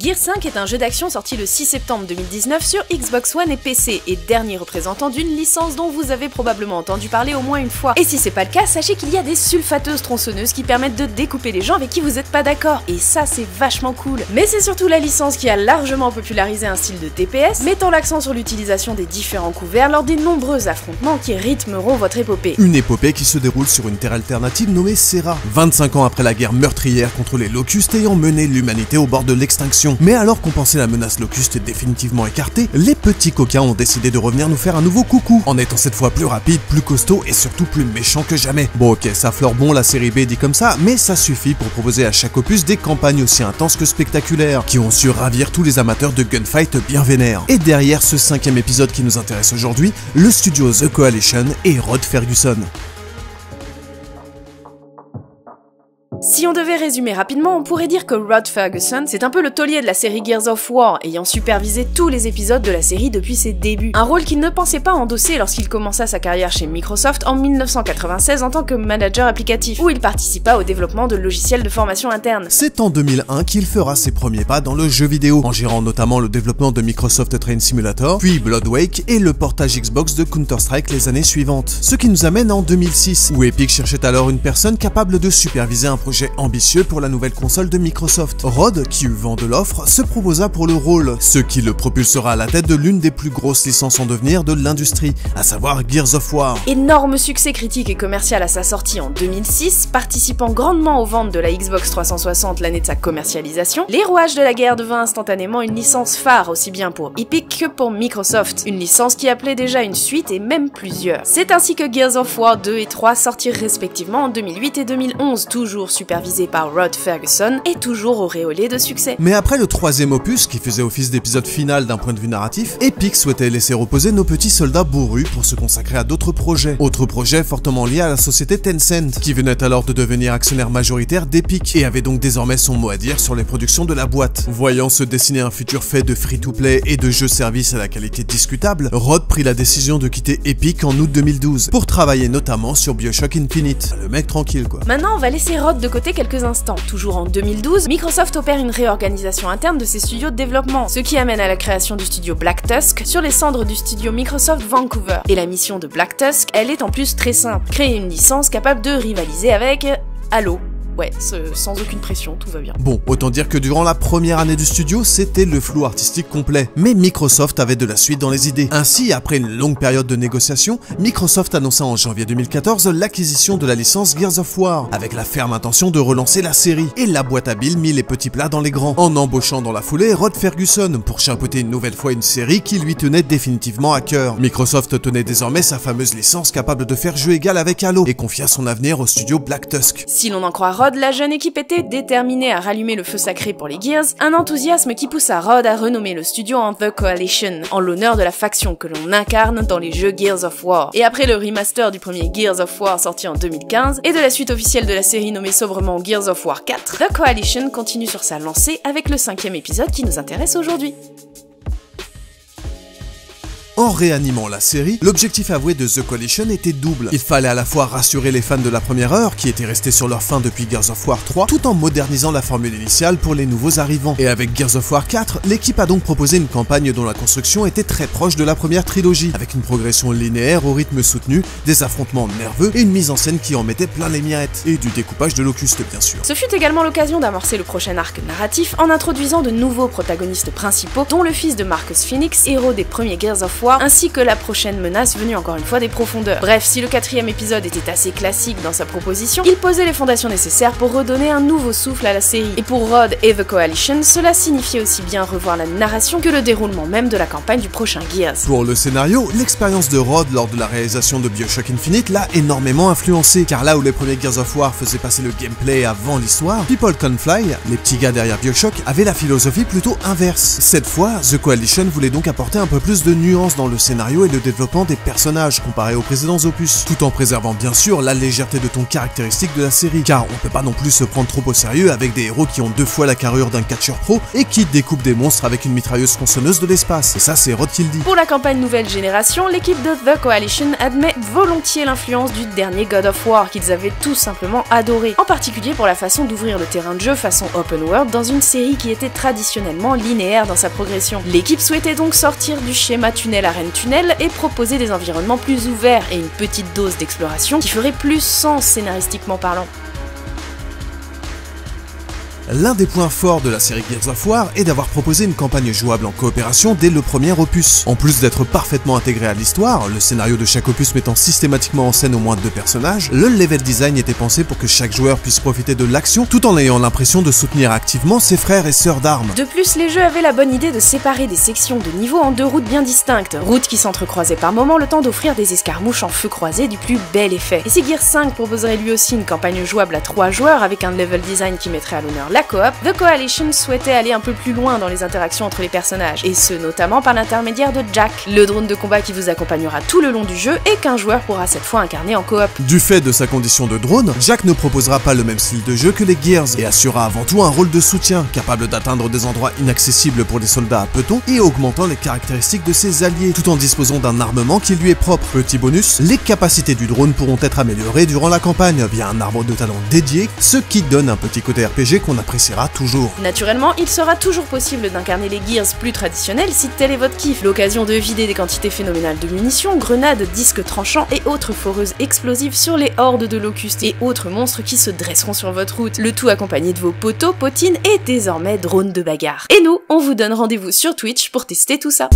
Gears 5 est un jeu d'action sorti le 6 septembre 2019 sur Xbox One et PC, et dernier représentant d'une licence dont vous avez probablement entendu parler au moins une fois. Et si c'est pas le cas, sachez qu'il y a des sulfateuses tronçonneuses qui permettent de découper les gens avec qui vous êtes pas d'accord, et ça c'est vachement cool. Mais c'est surtout la licence qui a largement popularisé un style de TPS, mettant l'accent sur l'utilisation des différents couverts lors des nombreux affrontements qui rythmeront votre épopée. Une épopée qui se déroule sur une terre alternative nommée Serra, 25 ans après la guerre meurtrière contre les Locustes ayant mené l'humanité au bord de l'extinction. Mais alors qu'on pensait la menace Locuste définitivement écartée, les petits coquins ont décidé de revenir nous faire un nouveau coucou, en étant cette fois plus rapide, plus costaud et surtout plus méchant que jamais. Bon ok, ça fleure bon la série B dit comme ça, mais ça suffit pour proposer à chaque opus des campagnes aussi intenses que spectaculaires, qui ont su ravir tous les amateurs de gunfight bien vénères. Et derrière ce 5e épisode qui nous intéresse aujourd'hui, le studio The Coalition et Rod Ferguson. Si on devait résumer rapidement, on pourrait dire que Rod Ferguson, c'est un peu le taulier de la série Gears of War, ayant supervisé tous les épisodes de la série depuis ses débuts. Un rôle qu'il ne pensait pas endosser lorsqu'il commença sa carrière chez Microsoft en 1996 en tant que manager applicatif, où il participa au développement de logiciels de formation interne. C'est en 2001 qu'il fera ses premiers pas dans le jeu vidéo, en gérant notamment le développement de Microsoft Train Simulator, puis Bloodwake et le portage Xbox de Counter-Strike les années suivantes. Ce qui nous amène en 2006, où Epic cherchait alors une personne capable de superviser un projet ambitieux pour la nouvelle console de Microsoft. Rod, qui eut vent de l'offre, se proposa pour le rôle, ce qui le propulsera à la tête de l'une des plus grosses licences en devenir de l'industrie, à savoir Gears of War. Énorme succès critique et commercial à sa sortie en 2006, participant grandement aux ventes de la Xbox 360 l'année de sa commercialisation, les rouages de la guerre devint instantanément une licence phare aussi bien pour Epic que pour Microsoft, une licence qui appelait déjà une suite et même plusieurs. C'est ainsi que Gears of War 2 et 3 sortirent respectivement en 2008 et 2011, toujours supervisés par Rod Ferguson et toujours auréolé de succès. Mais après le 3e opus, qui faisait office d'épisode final d'un point de vue narratif, Epic souhaitait laisser reposer nos petits soldats bourrus pour se consacrer à d'autres projets. Autres projets fortement liés à la société Tencent, qui venait alors de devenir actionnaire majoritaire d'Epic et avait donc désormais son mot à dire sur les productions de la boîte. Voyant se dessiner un futur fait de free-to-play et de jeux-services à la qualité discutable, Rod prit la décision de quitter Epic en août 2012 pour travailler notamment sur BioShock Infinite. Le mec tranquille quoi. Maintenant on va laisser Rod de côté quelques instants. Toujours en 2012, Microsoft opère une réorganisation interne de ses studios de développement, ce qui amène à la création du studio Black Tusk sur les cendres du studio Microsoft Vancouver. Et la mission de Black Tusk, elle est en plus très simple, créer une licence capable de rivaliser avec Halo. Ouais, sans aucune pression, tout va bien. Bon, autant dire que durant la première année du studio, c'était le flou artistique complet. Mais Microsoft avait de la suite dans les idées. Ainsi, après une longue période de négociation, Microsoft annonça en janvier 2014 l'acquisition de la licence Gears of War, avec la ferme intention de relancer la série. Et la boîte à Bill mit les petits plats dans les grands, en embauchant dans la foulée Rod Ferguson pour chapeauter une nouvelle fois une série qui lui tenait définitivement à cœur. Microsoft tenait désormais sa fameuse licence capable de faire jeu égal avec Halo, et confia son avenir au studio Black Tusk. Si l'on en croit Rod, la jeune équipe était déterminée à rallumer le feu sacré pour les Gears, un enthousiasme qui poussa Rod à renommer le studio en The Coalition, en l'honneur de la faction que l'on incarne dans les jeux Gears of War. Et après le remaster du premier Gears of War sorti en 2015, et de la suite officielle de la série nommée sobrement Gears of War 4, The Coalition continue sur sa lancée avec le 5e épisode qui nous intéresse aujourd'hui. En réanimant la série, l'objectif avoué de The Coalition était double. Il fallait à la fois rassurer les fans de la première heure, qui étaient restés sur leur faim depuis Gears of War 3, tout en modernisant la formule initiale pour les nouveaux arrivants. Et avec Gears of War 4, l'équipe a donc proposé une campagne dont la construction était très proche de la première trilogie, avec une progression linéaire au rythme soutenu, des affrontements nerveux et une mise en scène qui en mettait plein les miettes, et du découpage de Locust bien sûr. Ce fut également l'occasion d'amorcer le prochain arc narratif en introduisant de nouveaux protagonistes principaux, dont le fils de Marcus Phoenix, héros des premiers Gears of War, ainsi que la prochaine menace venue encore une fois des profondeurs. Bref, si le 4e épisode était assez classique dans sa proposition, il posait les fondations nécessaires pour redonner un nouveau souffle à la série. Et pour Rod et The Coalition, cela signifiait aussi bien revoir la narration que le déroulement même de la campagne du prochain Gears. Pour le scénario, l'expérience de Rod lors de la réalisation de BioShock Infinite l'a énormément influencé, car là où les premiers Gears of War faisaient passer le gameplay avant l'histoire, People Can Fly, les petits gars derrière BioShock, avaient la philosophie plutôt inverse. Cette fois, The Coalition voulait donc apporter un peu plus de nuances confiance dans le scénario et le développement des personnages comparé aux précédents opus, tout en préservant bien sûr la légèreté de ton caractéristique de la série, car on peut pas non plus se prendre trop au sérieux avec des héros qui ont 2 fois la carrure d'un catcheur pro et qui découpent des monstres avec une mitrailleuse tronçonneuse de l'espace, et ça c'est Rod qui le dit. Pour la campagne nouvelle génération, l'équipe de The Coalition admet volontiers l'influence du dernier God of War qu'ils avaient tout simplement adoré, en particulier pour la façon d'ouvrir le terrain de jeu façon open world dans une série qui était traditionnellement linéaire dans sa progression. L'équipe souhaitait donc sortir du schéma tunnel-arène-tunnel et proposer des environnements plus ouverts et une petite dose d'exploration qui ferait plus sens scénaristiquement parlant. L'un des points forts de la série Gears of War est d'avoir proposé une campagne jouable en coopération dès le premier opus. En plus d'être parfaitement intégré à l'histoire, le scénario de chaque opus mettant systématiquement en scène au moins 2 personnages, le level design était pensé pour que chaque joueur puisse profiter de l'action tout en ayant l'impression de soutenir activement ses frères et sœurs d'armes. De plus, les jeux avaient la bonne idée de séparer des sections de niveau en 2 routes bien distinctes, routes qui s'entrecroisaient par moments le temps d'offrir des escarmouches en feu croisé du plus bel effet. Et si Gears 5 proposerait lui aussi une campagne jouable à 3 joueurs avec un level design qui mettrait à l'honneur la coop, The Coalition souhaitait aller un peu plus loin dans les interactions entre les personnages, et ce notamment par l'intermédiaire de Jack, le drone de combat qui vous accompagnera tout le long du jeu et qu'un joueur pourra cette fois incarner en coop. Du fait de sa condition de drone, Jack ne proposera pas le même style de jeu que les Gears et assurera avant tout un rôle de soutien, capable d'atteindre des endroits inaccessibles pour les soldats à peloton et augmentant les caractéristiques de ses alliés, tout en disposant d'un armement qui lui est propre. Petit bonus, les capacités du drone pourront être améliorées durant la campagne via un arbre de talent dédié, ce qui donne un petit côté RPG qu'on appréciera toujours. Naturellement, il sera toujours possible d'incarner les Gears plus traditionnels si tel est votre kiff, l'occasion de vider des quantités phénoménales de munitions, grenades, disques tranchants et autres foreuses explosives sur les hordes de locustes et autres monstres qui se dresseront sur votre route, le tout accompagné de vos poteaux, potines et désormais drones de bagarre. Et nous, on vous donne rendez-vous sur Twitch pour tester tout ça.